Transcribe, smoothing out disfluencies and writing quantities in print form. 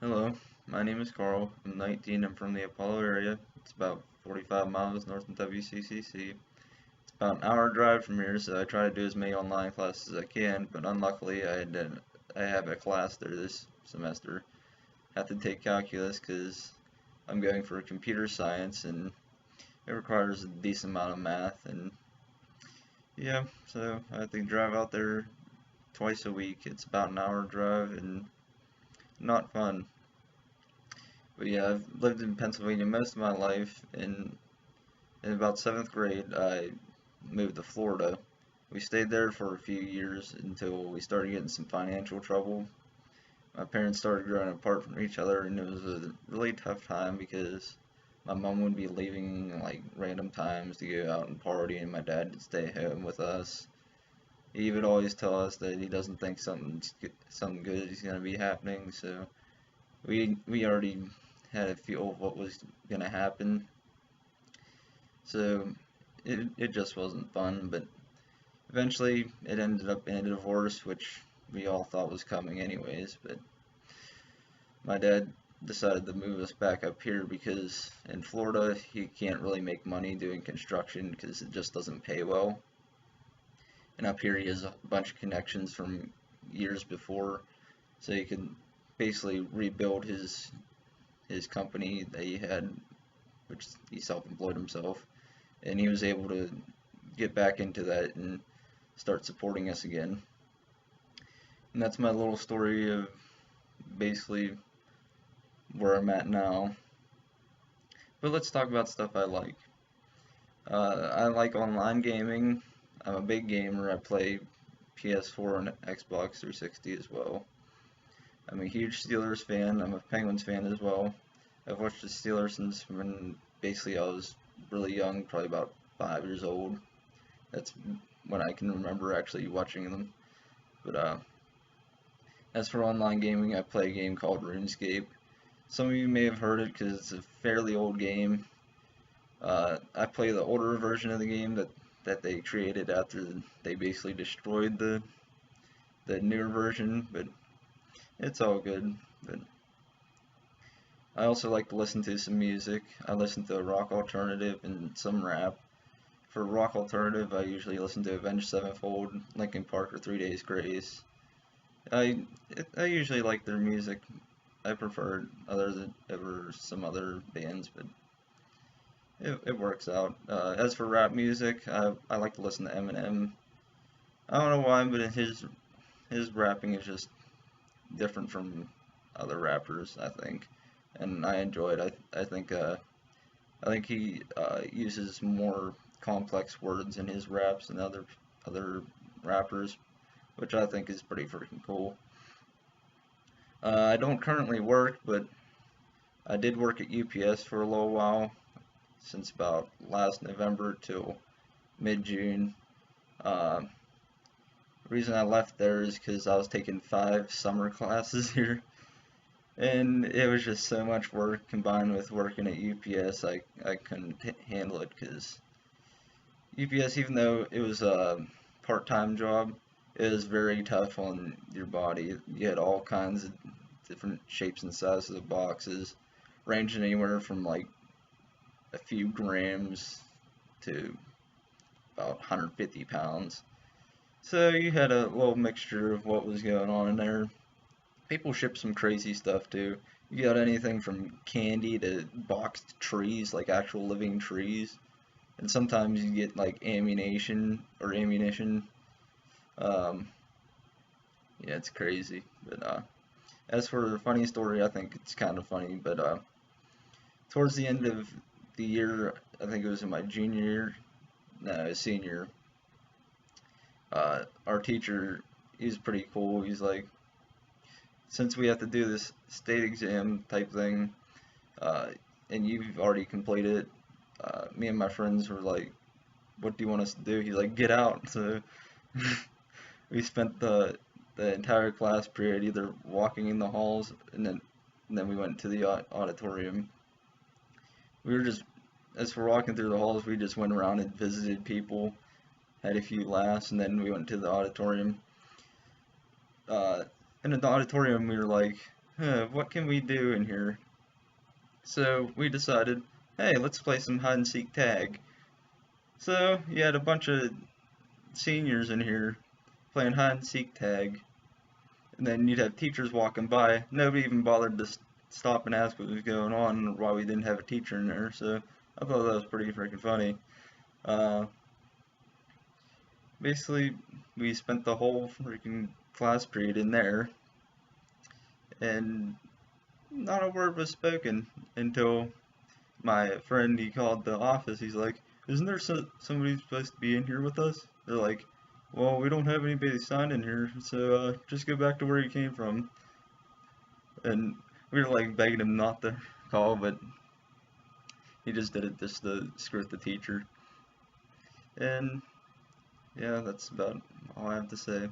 Hello, my name is Carl. I'm 19. I'm from the Apollo area. It's about 45 miles north of WCCC. It's about an hour drive from here, so I try to do as many online classes as I can, but unluckily I have a class there this semester. I have to take calculus because I'm going for computer science and it requires a decent amount of math and yeah, so I have to drive out there twice a week. It's about an hour drive and not fun. But yeah, I've lived in Pennsylvania most of my life, and in about seventh grade, I moved to Florida. We stayed there for a few years until we started getting some financial trouble. My parents started growing apart from each other, and it was a really tough time because my mom would be leaving like random times to go out and party, and my dad would stay home with us. He would always tell us that he doesn't think something good is gonna be happening, so we already had a feel of what was gonna happen. So it just wasn't fun, but eventually it ended up in a divorce, which we all thought was coming anyways, but my dad decided to move us back up here because in Florida he can't really make money doing construction because it just doesn't pay well. And up here he has a bunch of connections from years before, so he could basically rebuild his company that he had, which he self-employed himself, and he was able to get back into that and start supporting us again. And that's my little story of basically where I'm at now. But let's talk about stuff I like. I like online gaming. I'm a big gamer. I play PS4 and Xbox 360 as well. I'm a huge Steelers fan. I'm a Penguins fan as well. I've watched the Steelers since when basically I was really young, probably about 5 years old. That's when I can remember actually watching them. But as for online gaming, I play a game called RuneScape. Some of you may have heard it because it's a fairly old game. I play the older version of the game that they created after they basically destroyed the newer version, but it's all good. But I also like to listen to some music. I listen to rock alternative and some rap. For rock alternative, I usually listen to Avenged Sevenfold, Linkin Park, or 3 Days Grace. I I usually like their music. I prefer it other than over some other bands, but it works out. As for rap music, I like to listen to Eminem. I don't know why, but his rapping is just different from other rappers, I think, and I enjoy it. I think he uses more complex words in his raps than other rappers, which I think is pretty freaking cool. I don't currently work, but I did work at UPS for a little while, since about last November till mid-June. Uh, reason I left there is because I was taking 5 summer classes here, and it was just so much work combined with working at UPS. I couldn't handle it because UPS, even though it was a part-time job, it was very tough on your body. You had all kinds of different shapes and sizes of boxes, ranging anywhere from like a few grams to about 150 pounds. So you had a little mixture of what was going on in there. People ship some crazy stuff too. You got anything from candy to boxed trees, like actual living trees. And sometimes you get like ammunition. Um, yeah, it's crazy. But as for the funny story, I think it's kind of funny. But towards the end of the year, I think it was in my junior year, no, senior, our teacher, he was pretty cool. He's like, since we have to do this state exam type thing, uh, and you've already completed it, me and my friends were like, what do you want us to do? He's like, get out. So we spent the entire class period either walking in the halls and then we went to the auditorium. We were just as we're walking through the halls, we just went around and visited people, had a few laughs, and then we went to the auditorium. Uh, in the auditorium, we were like, what can we do in here? So we decided, hey, let's play some hide and seek tag. So you had a bunch of seniors in here playing hide and seek tag, and then you'd have teachers walking by. Nobody even bothered to stop and ask what was going on or why we didn't have a teacher in there. So I thought that was pretty freaking funny. Uh, Basically, we spent the whole freaking class period in there, and not a word was spoken until my friend, he called the office. He's like, "Isn't there somebody supposed to be in here with us?" They're like, "Well, we don't have anybody signed in here, so just go back to where you came from." And we were like begging him not to call, but he just did it just to screw with the teacher. And yeah, that's about all I have to say.